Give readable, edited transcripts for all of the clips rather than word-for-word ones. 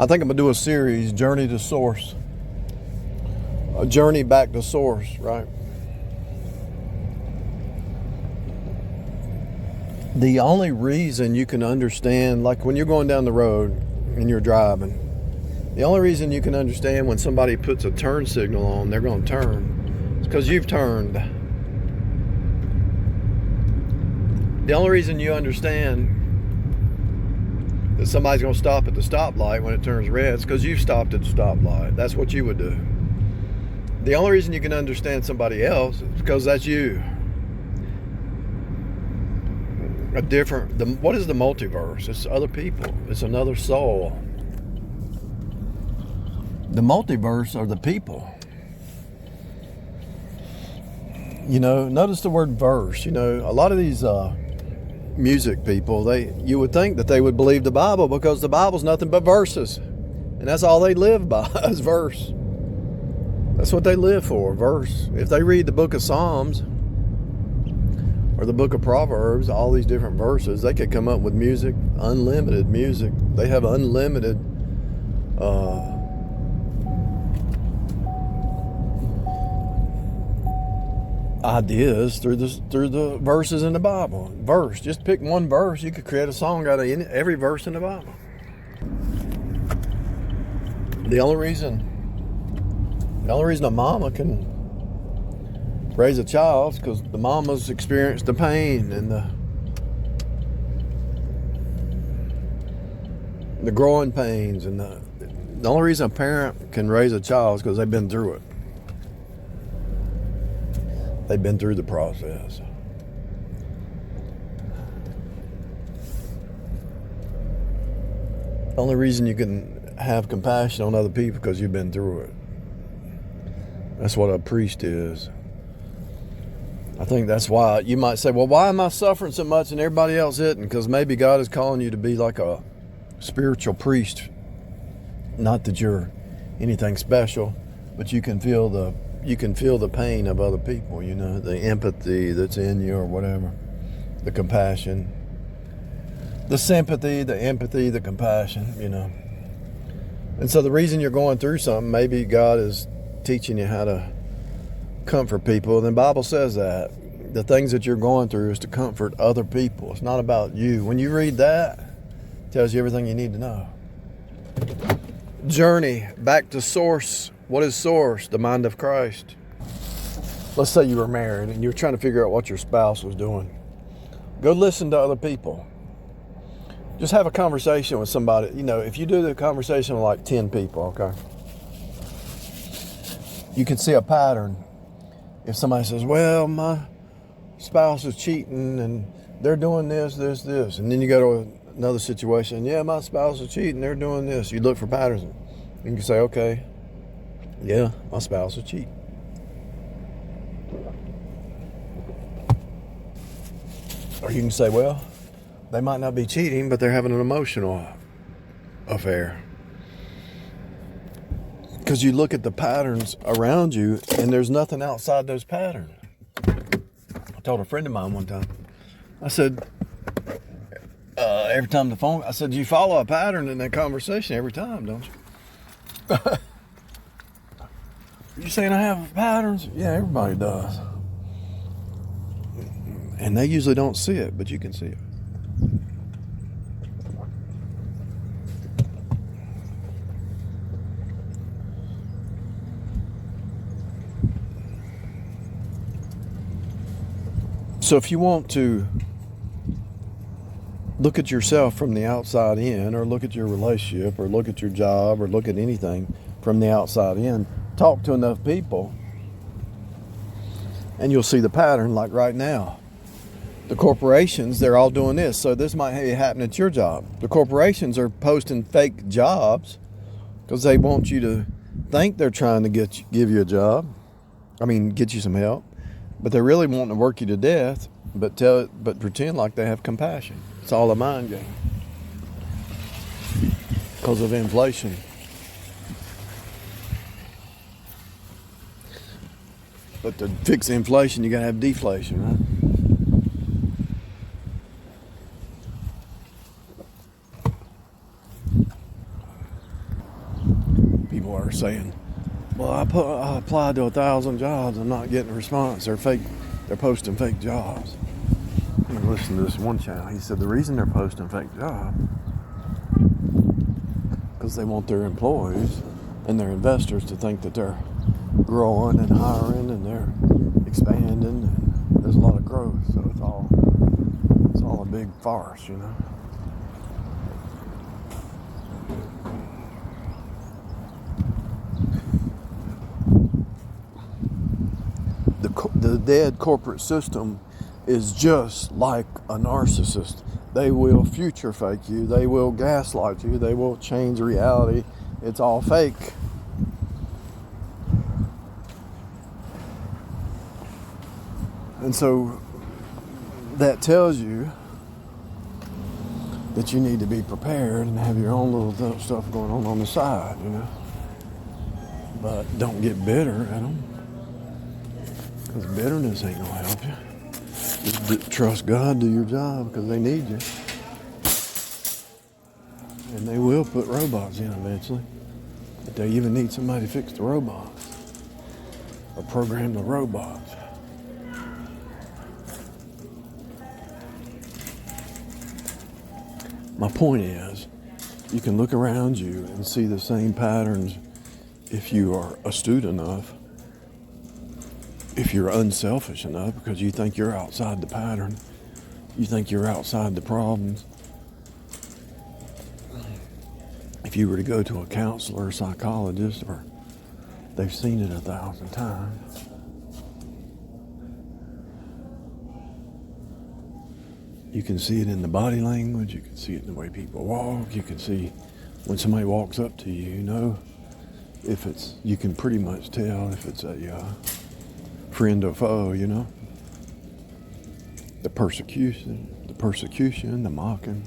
I think I'm going to do a series, Journey to Source. A journey back to source, right? The only reason you can understand, like when you're going down the road and you're driving, the only reason you can understand when somebody puts a turn signal on, they're going to turn, is because you've turned. The only reason you understand that somebody's going to stop at the stoplight when it turns red is because you've stopped at the stoplight. That's what you would do. The only reason you can understand somebody else is because that's you. What is the multiverse? It's other people. It's another soul. The multiverse are the people. You know, notice the word verse. You know, a lot of these music people, you would think that they would believe the Bible because the Bible's nothing but verses. And that's all they live by is verse. That's what they live for, verse. If they read the book of Psalms or the book of Proverbs, all these different verses, they could come up with music, unlimited music. They have unlimited ideas through the verses in the Bible. Verse, just pick one verse. You could create a song out of every verse in the Bible. The only reason a mama can raise a child is because the mama's experienced the pain and the growing pains, and the only reason a parent can raise a child is because they've been through it. They've been through the process. The only reason you can have compassion on other people because you've been through it. That's what a priest is. I think that's why you might say, well, why am I suffering so much and everybody else isn't? Because maybe God is calling you to be like a spiritual priest. Not that you're anything special, but you can feel the pain of other people, you know, the empathy that's in you or whatever, the compassion, the sympathy, the empathy, the compassion, you know. And so the reason you're going through something, maybe God is teaching you how to comfort people. And the Bible says that the things that you're going through is to comfort other people. It's not about you. When you read that, it tells you everything you need to know. Journey back to source. What is source? The mind of Christ. Let's say you were married and you're trying to figure out what your spouse was doing. Go listen to other people. Just have a conversation with somebody. You know, if you do the conversation with like 10 people, okay, you can see a pattern. If somebody says, well, my spouse is cheating and they're doing this, and then you go to another situation, yeah, my spouse is cheating, they're doing this. You look for patterns. You can say, okay, yeah, my spouse is cheating. Or you can say, well, they might not be cheating, but they're having an emotional affair. Because you look at the patterns around you and there's nothing outside those patterns. I told a friend of mine one time, I said, every time the phone, I said, you follow a pattern in that conversation every time, don't you? You saying I have patterns? Yeah, everybody does. And they usually don't see it, but you can see it. So if you want to look at yourself from the outside in, or look at your relationship, or look at your job, or look at anything from the outside in, talk to enough people, and you'll see the pattern. Like right now, the corporations, they're all doing this. So this might happen at your job. The corporations are posting fake jobs because they want you to think they're trying to give you a job. Get you some help. But they're really wanting to work you to death, but pretend like they have compassion. It's all a mind game because of inflation. But to fix inflation, you got to have deflation, right? people are saying, well, I applied to 1,000 jobs. I'm not getting a response. They're fake. They're posting fake jobs. I'm going to listen to this one channel. He said the reason they're posting fake jobs because they want their employees and their investors to think that they're growing and hiring and they're expanding and there's a lot of growth. So it's all a big farce, you know. The dead corporate system is just like a narcissist. They will future fake you. They will gaslight you. They will change reality. It's all fake. And so that tells you that you need to be prepared and have your own little stuff going on the side, you know. But don't get bitter at them. Because bitterness ain't going to help you. Just trust God, do your job, because they need you. And they will put robots in eventually. But they even need somebody to fix the robots. Or program the robots. My point is, you can look around you and see the same patterns if you are astute enough. If you're unselfish enough, because you think you're outside the pattern, you think you're outside the problems. If you were to go to a counselor or psychologist, or they've seen it 1,000 times, you can see it in the body language, you can see it in the way people walk, you can see when somebody walks up to you, you know, you can pretty much tell if it's a friend or foe, you know. The persecution, the mocking.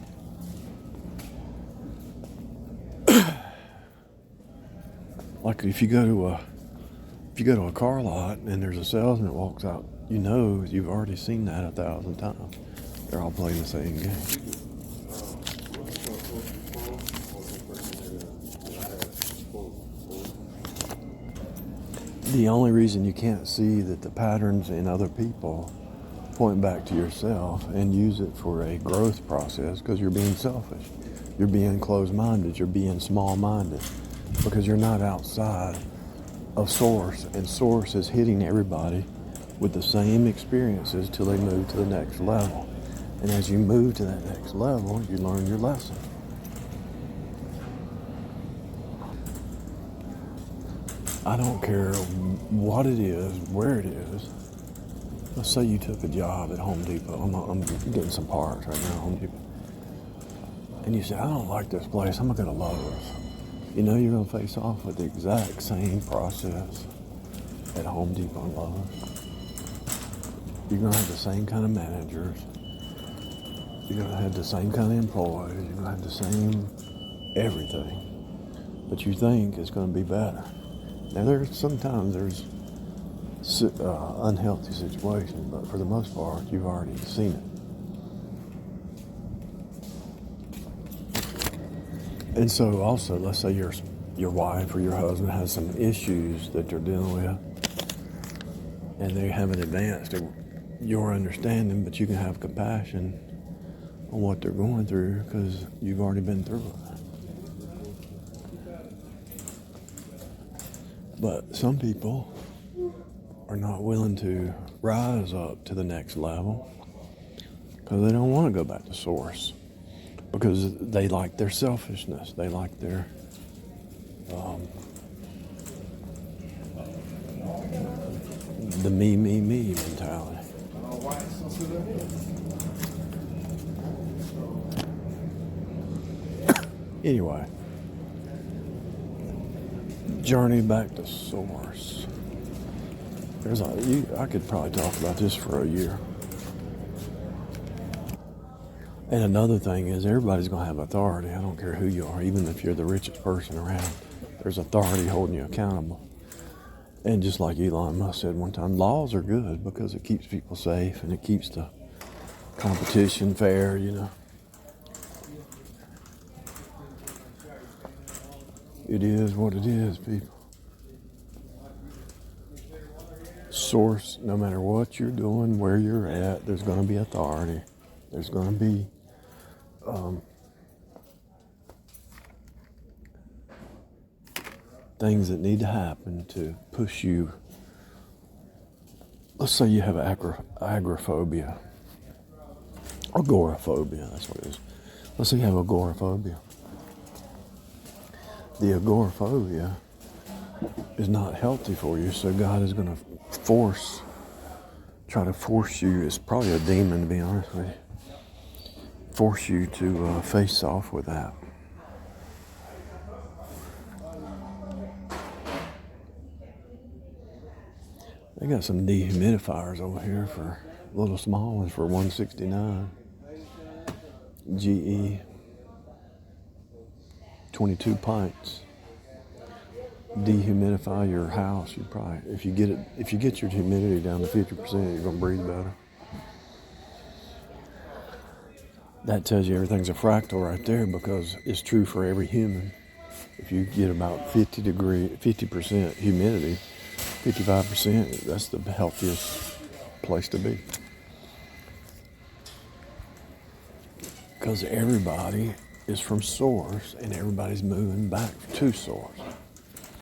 Like if you go to a car lot and there's a salesman that walks out, you know you've already seen that 1,000 times. They're all playing the same game. The only reason you can't see that the patterns in other people point back to yourself and use it for a growth process because you're being selfish. You're being closed-minded. You're being small-minded because you're not outside of Source. And Source is hitting everybody with the same experiences till they move to the next level. And as you move to that next level, you learn your lesson. I don't care what it is, where it is. Let's say you took a job at Home Depot. I'm getting some parts right now at Home Depot. And you say, I don't like this place. I'm going to Lowe's. You know you're going to face off with the exact same process at Home Depot and Lowe's. You're going to have the same kind of managers. You're going to have the same kind of employees. You're going to have the same everything. But you think it's going to be better. Now, sometimes there's unhealthy situations, but for the most part, you've already seen it. And so also, let's say your wife or your husband has some issues that they're dealing with, and they haven't advanced your understanding, but you can have compassion on what they're going through because you've already been through it. But some people are not willing to rise up to the next level because they don't want to go back to Source because they like their selfishness. They like their the me mentality. Anyway. Journey back to Source. I could probably talk about this for a year. And another thing is everybody's going to have authority. I don't care who you are, even if you're the richest person around. There's authority holding you accountable. And just like Elon Musk said one time, laws are good because it keeps people safe and it keeps the competition fair, you know. It is what it is, people. Source, no matter what you're doing, where you're at, there's going to be authority. There's going to be things that need to happen to push you. Let's say you have agoraphobia. Agoraphobia, that's what it is. Let's say you have agoraphobia. The agoraphobia is not healthy for you, so God is going to try to force you. It's probably a demon, to be honest with you. Force you to face off with that. They got some dehumidifiers over here for little small ones for $169. GE 22 pints. Dehumidify your house. You probably, if you get your humidity down to 50%, you're gonna breathe better. That tells you everything's a fractal right there, because it's true for every human. If you get about 50% humidity, 55%, that's the healthiest place to be. Because everybody is from source and everybody's moving back to source.